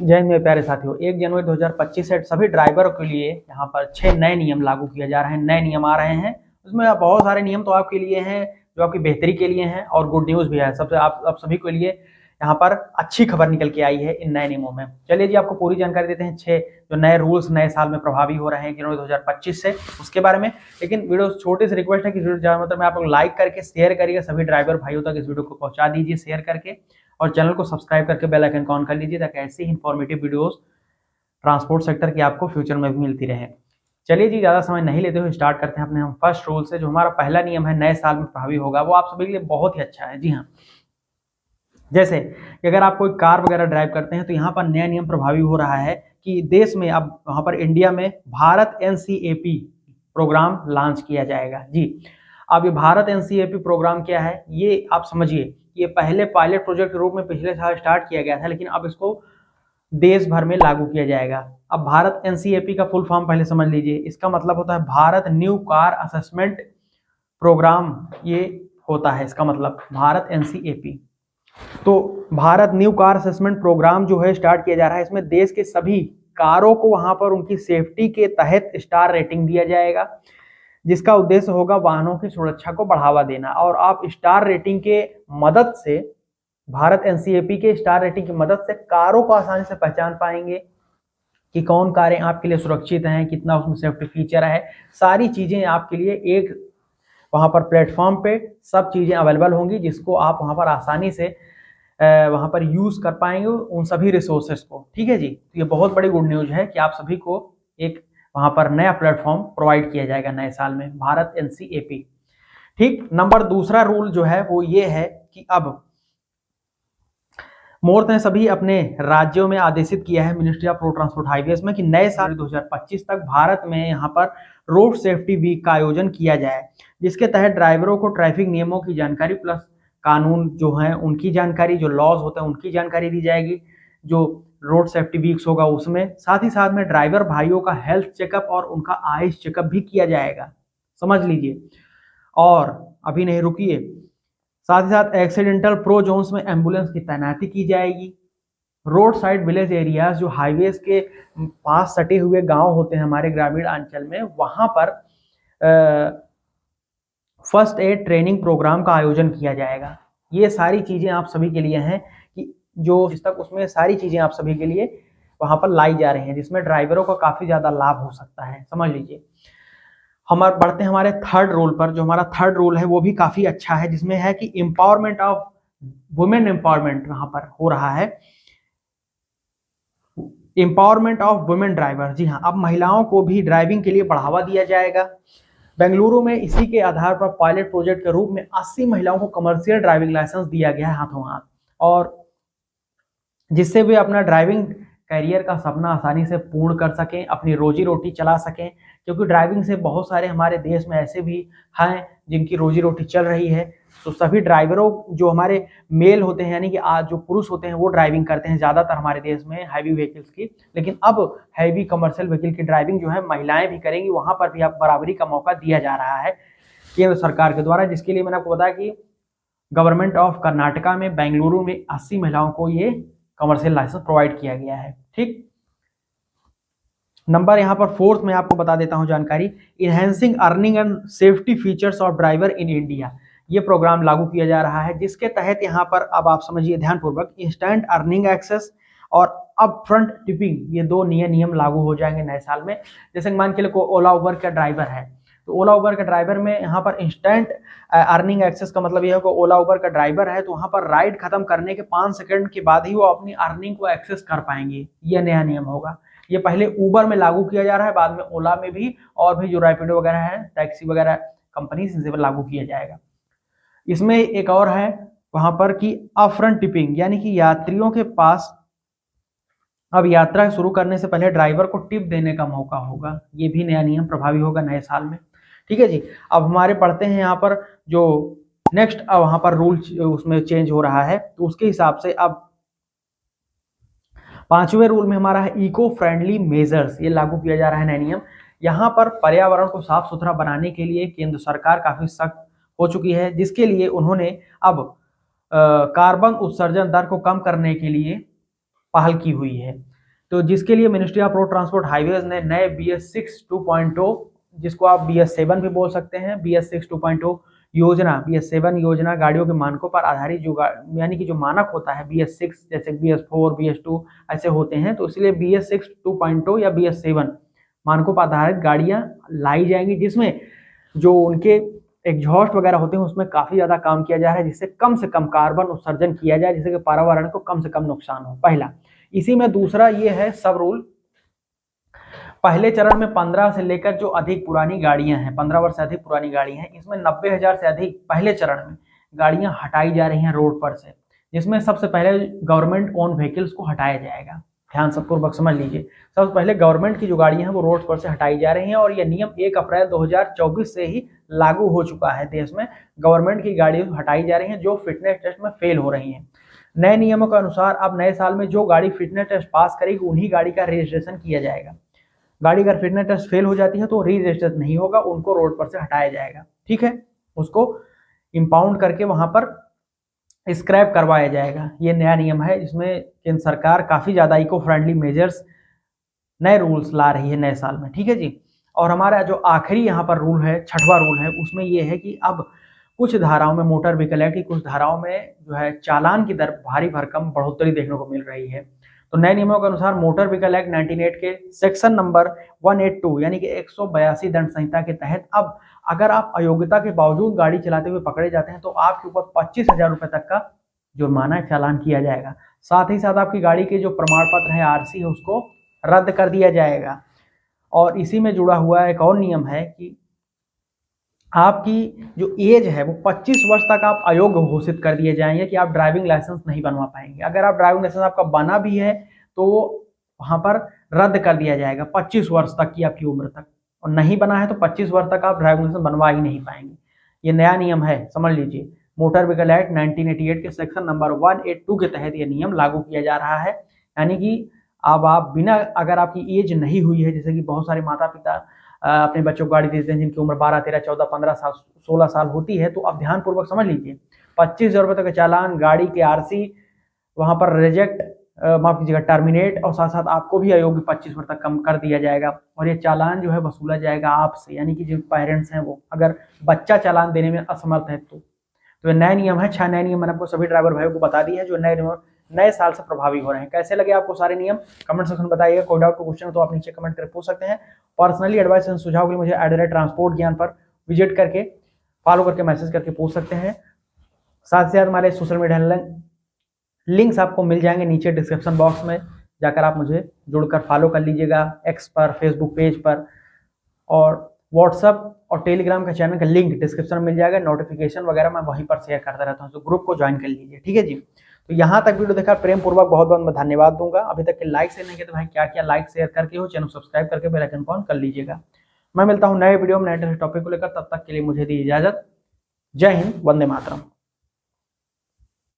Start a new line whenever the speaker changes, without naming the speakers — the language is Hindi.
जय हिंद मेरे प्यारे साथियों। 1 जनवरी 2025 से सभी ड्राइवरों के लिए यहाँ पर 6 नए नियम लागू किए जा रहे हैं। नए नियम आ रहे हैं, उसमें बहुत सारे नियम तो आपके लिए हैं जो आपकी बेहतरी के लिए हैं, और गुड न्यूज़ भी है सबसे आप सभी के लिए। यहाँ पर अच्छी खबर निकल के आई है इन नए नियमों में। चलिए जी, आपको पूरी जानकारी देते हैं 6 जो नए रूल्स नए साल में प्रभावी हो रहे हैं जनवरी 2025 से, उसके बारे में। लेकिन वीडियो छोटी सी रिक्वेस्ट है कि ज़्यादा में आप लोग लाइक करके शेयर करिएगा, सभी ड्राइवर भाइयों तक इस वीडियो को पहुंचा दीजिए शेयर करके, और चैनल को सब्सक्राइब करके बेल आइकन को ऑन कर लीजिए ताकि ऐसी इंफॉर्मेटिव वीडियोस ट्रांसपोर्ट सेक्टर की आपको फ्यूचर में भी मिलती रहे। चलिए जी, ज़्यादा समय नहीं लेते हुए स्टार्ट करते हैं अपने हम फर्स्ट रूल से। जो हमारा पहला नियम है नए साल में प्रभावी होगा, वो आप सभी के लिए बहुत ही अच्छा है। जी हाँ, जैसे कि अगर आप कोई कार वगैरह ड्राइव करते हैं तो यहाँ पर नया नियम प्रभावी हो रहा है कि देश में अब वहाँ पर इंडिया में भारत NCAP प्रोग्राम लॉन्च किया जाएगा। जी, अब ये भारत NCAP प्रोग्राम क्या है ये आप समझिए। ये पहले पायलट प्रोजेक्ट के रूप में पिछले साल स्टार्ट किया गया था, लेकिन अब इसको देश भर में लागू किया जाएगा। अब भारत NCAP का फुल फॉर्म पहले समझ लीजिए। इसका मतलब होता है Bharat new car assessment programme, ये होता है इसका मतलब भारत NCAP। तो Bharat new car assessment programme जो है स्टार्ट किया जा रहा है, इसमें देश के सभी कारों को वहां पर उनकी सेफ्टी के तहत स्टार रेटिंग दिया जाएगा, जिसका उद्देश्य होगा वाहनों की सुरक्षा को बढ़ावा देना। और आप स्टार रेटिंग के मदद से, भारत NCAP के स्टार रेटिंग की मदद से कारों को आसानी से पहचान पाएंगे कि कौन कारें आपके लिए सुरक्षित हैं, कितना उसमें सेफ्टी फीचर है। सारी चीजें आपके लिए एक वहां पर प्लेटफॉर्म पे सब चीजें अवेलेबल होंगी, जिसको आप वहां पर आसानी से वहां पर यूज कर पाएंगे उन सभी रिसोर्सेस को। ठीक है जी, तो ये बहुत बड़ी गुड न्यूज है कि आप सभी को एक वहां पर नया प्लेटफॉर्म प्रोवाइड किया जाएगा नए साल में, भारत NCAP। ठीक, नंबर दूसरा रूल जो है वो ये है कि अब मोर्त ने सभी अपने राज्यों में आदेशित किया है ministry of road transport highways में कि नए साल 2025 तक भारत में यहाँ पर रोड सेफ्टी वीक का आयोजन किया जाए, जिसके तहत ड्राइवरों को ट्रैफिक नियमों की जानकारी प्लस कानून जो है उनकी जानकारी, जो लॉज होते हैं उनकी जानकारी दी जाएगी। जो रोड सेफ्टी वीक्स होगा उसमें साथ ही साथ में ड्राइवर भाइयों का हेल्थ चेकअप और उनका आइस चेकअप भी किया जाएगा, समझ लीजिए। और अभी नहीं रुकिए, साथ ही साथ एक्सीडेंटल प्रो जोन्स में एम्बुलेंस की तैनाती की जाएगी। रोड साइड विलेज एरियाज जो हाईवेज के पास सटे हुए गांव होते हैं हमारे ग्रामीण अंचल में, वहां पर फर्स्ट एड ट्रेनिंग प्रोग्राम का आयोजन किया जाएगा। ये सारी चीजें आप सभी के लिए हैं कि जो जिस तक उसमें सारी चीजें आप सभी के लिए वहां पर लाई जा रही हैं, जिसमें ड्राइवरों का काफी ज्यादा लाभ हो सकता है, समझ लीजिए। हमारे बढ़ते हैं हमारे थर्ड रूल पर। जो हमारा थर्ड रूल है वो भी काफी अच्छा है, जिसमें है कि एम्पावरमेंट ऑफ वुमेन एम्पावरमेंट वहां पर हो रहा है, एम्पावरमेंट ऑफ वुमेन ड्राइवर। जी हाँ, अब महिलाओं को भी ड्राइविंग के लिए बढ़ावा दिया जाएगा। बेंगलुरु में इसी के आधार पर पायलट प्रोजेक्ट के रूप में 80 महिलाओं को कमर्शियल ड्राइविंग लाइसेंस दिया गया है हाथों हाथ, और जिससे वे अपना ड्राइविंग करियर का सपना आसानी से पूर्ण कर सकें, अपनी रोजी रोटी चला सकें। क्योंकि ड्राइविंग से बहुत सारे हमारे देश में ऐसे भी हैं जिनकी रोजी रोटी चल रही है। तो सभी ड्राइवरों जो हमारे मेल होते हैं, यानी कि आज जो पुरुष होते हैं वो ड्राइविंग करते हैं ज़्यादातर हमारे देश में हैवी व्हीकल्स की, लेकिन अब हैवी कमर्शियल व्हीकल की ड्राइविंग जो है महिलाएं भी करेंगी। वहां पर भी अब बराबरी का मौका दिया जा रहा है केंद्र सरकार के द्वारा, जिसके लिए मैंने आपको बताया कि गवर्नमेंट ऑफ कर्नाटका में बेंगलुरु में 80 महिलाओं को ये कमर्शियल लाइसेंस प्रोवाइड किया गया है। ठीक, नंबर यहाँ पर फोर्थ में आपको बता देता हूँ जानकारी, enhancing earning and safety features of driver in India. ये प्रोग्राम लागू किया जा रहा है, जिसके तहत यहाँ पर अब आप समझिए ध्यानपूर्वक, इंस्टेंट अर्निंग एक्सेस और अप फ्रंट टिपिंग, ये दो नए नियम लागू हो जाएंगे नए साल में। जैसे मान के लिए ओला उबर का ड्राइवर है, तो ओला उबर के ड्राइवर में यहाँ पर इंस्टेंट अर्निंग एक्सेस का मतलब यह है कि ओला उबर का ड्राइवर है तो वहाँ पर राइड खत्म करने के 5 सेकंड के बाद ही वो अपनी अर्निंग को एक्सेस कर पाएंगे। ये नया नियम होगा। ये पहले उबर में लागू किया जा रहा है, बाद में ओला में भी, और भी जो रैपिडो वगैरह है, टैक्सी वगैरह कंपनी इनसे लागू किया जाएगा। इसमें एक और है वहां पर कि अपफ्रंट टिपिंग, यानी कि यात्रियों के पास अब यात्रा शुरू करने से पहले ड्राइवर को टिप देने का मौका होगा। ये भी नया नियम प्रभावी होगा नए साल में। ठीक है जी, अब हमारे पढ़ते हैं यहाँ पर जो नेक्स्ट वहां पर रूल उसमें चेंज हो रहा है, तो उसके हिसाब से अब 5वें रूल में हमारा है इको फ्रेंडली मेजर्स। ये लागू किया जा रहा है नया नियम। यहाँ पर पर्यावरण को साफ सुथरा बनाने के लिए केंद्र सरकार काफी सख्त हो चुकी है, जिसके लिए उन्होंने अब कार्बन उत्सर्जन दर को कम करने के लिए पहल की हुई है। तो जिसके लिए ministry of road transport highways ने नए BS6 2.0, जिसको आप BS7 भी बोल सकते हैं, BS6 2.0 योजना, BS7 योजना गाड़ियों के मानकों पर आधारित जो यानी कि जो मानक होता है BS6 जैसे BS4 BS2 ऐसे होते हैं, तो इसलिए BS6 2.0 या BS7 मानकों पर आधारित गाड़ियां लाई जाएंगी, जिसमें जो उनके एग्जॉस्ट वगैरह होते हैं उसमें काफ़ी ज़्यादा काम किया जा रहा है, जिससे कम कार्बन उत्सर्जन किया जाए, जिससे कि पर्यावरण को कम से कम नुकसान हो। पहला। इसी में दूसरा ये है सब रूल, पहले चरण में 15 से लेकर जो अधिक पुरानी गाड़ियां हैं, 15 वर्ष से अधिक पुरानी गाड़ियां हैं, इसमें 90,000 से अधिक पहले चरण में गाड़ियां हटाई जा रही हैं रोड पर से, जिसमें सबसे पहले गवर्नमेंट ओन व्हीकल्स को हटाया जाएगा। ध्यान सबपूर्वक समझ लीजिए, सबसे पहले गवर्नमेंट की जो गाड़ियां हैं वो रोड पर से हटाई जा रही हैं, और यह नियम 1 अप्रैल 2024 से ही लागू हो चुका है। देश में गवर्नमेंट की गाड़ियां हटाई जा रही हैं जो फिटनेस टेस्ट में फेल हो रही हैं। नए नियमों के अनुसार अब नए साल में जो गाड़ी फिटनेस टेस्ट पास करेगी उन्हीं गाड़ी का रजिस्ट्रेशन किया जाएगा। गाड़ी अगर फिटनेस टेस्ट फेल हो जाती है तो री रजिस्टर नहीं होगा, उनको रोड पर से हटाया जाएगा। ठीक है, उसको इंपाउंड करके वहां पर स्क्रैप करवाया जाएगा। ये नया नियम है, इसमें केंद्र सरकार काफी ज्यादा इको फ्रेंडली मेजर्स, नए रूल्स ला रही है नए साल में। ठीक है जी। और हमारा जो आखिरी यहाँ पर रूल है, 6वां रूल है, उसमें यह है कि अब कुछ धाराओं में, मोटर व्हीकल एक्ट की कुछ धाराओं में जो है चालान की दर भारी भरकम बढ़ोतरी देखने को मिल रही है। तो नए नियमों के अनुसार मोटर व्हीकल एक्ट 1908 के सेक्शन नंबर 182 यानी कि 182 दंड संहिता के तहत अब अगर आप अयोग्यता के बावजूद गाड़ी चलाते हुए पकड़े जाते हैं तो आपके ऊपर 25,000 रुपए तक का जुर्माना चालान किया जाएगा। साथ ही साथ आपकी गाड़ी के जो प्रमाण पत्र है, RC है, उसको रद्द कर दिया जाएगा। और इसी में जुड़ा हुआ एक और नियम है कि आपकी जो एज है वो 25 वर्ष तक आप अयोग्य घोषित कर दिए जाएंगे कि आप ड्राइविंग लाइसेंस नहीं बनवा पाएंगे। अगर आप ड्राइविंग लाइसेंस आपका बना भी है तो वहां पर रद्द कर दिया जाएगा 25 वर्ष तक की आपकी उम्र तक, और नहीं बना है तो 25 वर्ष तक आप ड्राइविंग लाइसेंस बनवा ही नहीं पाएंगे। ये नया नियम है, समझ लीजिए। मोटर व्हीकल एक्ट 1988 के सेक्शन नंबर 182 के तहत ये नियम लागू किया जा रहा है। यानी कि अब आप बिना, अगर आपकी एज नहीं हुई है, जैसे कि बहुत सारे माता पिता अपने बच्चों को गाड़ी देते हैं जिनकी उम्र 12, 13, 14, 15 साल, 16 साल होती है, तो अब ध्यानपूर्वक समझ लीजिए, 25,000 रुपये तक का चालान, गाड़ी के RC वहां पर रिजेक्ट, माफ कीजिएगा टर्मिनेट, और साथ साथ आपको भी अयोग्य 25 वर्ष तक कम कर दिया जाएगा। और ये चालान जो है वसूला जाएगा आपसे, यानी कि जो पेरेंट्स हैं वो, अगर बच्चा चालान देने में असमर्थ है तो ये नए नियम है। 6 नए नियम मैंने आपको सभी ड्राइवर भाइयों को बता दिए हैं जो नए साल से प्रभावी हो रहे हैं। कैसे लगे आपको सारे नियम, कमेंट सेक्शन में बताइएगा। कोई डाउट, कोई क्वेश्चन हो तो आप नीचे कमेंट करके पूछ सकते हैं। पर्सनली एडवाइस एंड सुझाव के लिए मुझे @ट्रांसपोर्ट ज्ञान पर विजिट करके, फॉलो करके, मैसेज करके पूछ सकते हैं। साथ ही साथ हमारे सोशल मीडिया लिंक्स आपको मिल जाएंगे नीचे डिस्क्रिप्शन बॉक्स में, जाकर आप मुझे जुड़कर फॉलो कर लीजिएगा, X पर, फेसबुक पेज पर, और व्हाट्सअप और टेलीग्राम का चैनल का लिंक डिस्क्रिप्शन में मिल जाएगा। नोटिफिकेशन वगैरह मैं वहीं पर शेयर करता रहता हूँ, तो ग्रुप को ज्वाइन कर लीजिए। ठीक है जी। तो यहाँ तक वीडियो देखा, प्रेम पूर्वक बहुत बहुत मैं धन्यवाद दूंगा। अभी तक के लाइक शेयर नहीं किया तो भाई क्या क्या लाइक शेयर करके हो, चैनल सब्सक्राइब करके बेल आइकन ऑन कर लीजिएगा। मैं मिलता हूँ नए वीडियो में नए टॉपिक को लेकर, तब तक के लिए मुझे दी इजाजत। जय हिंद, वंदे मातरम।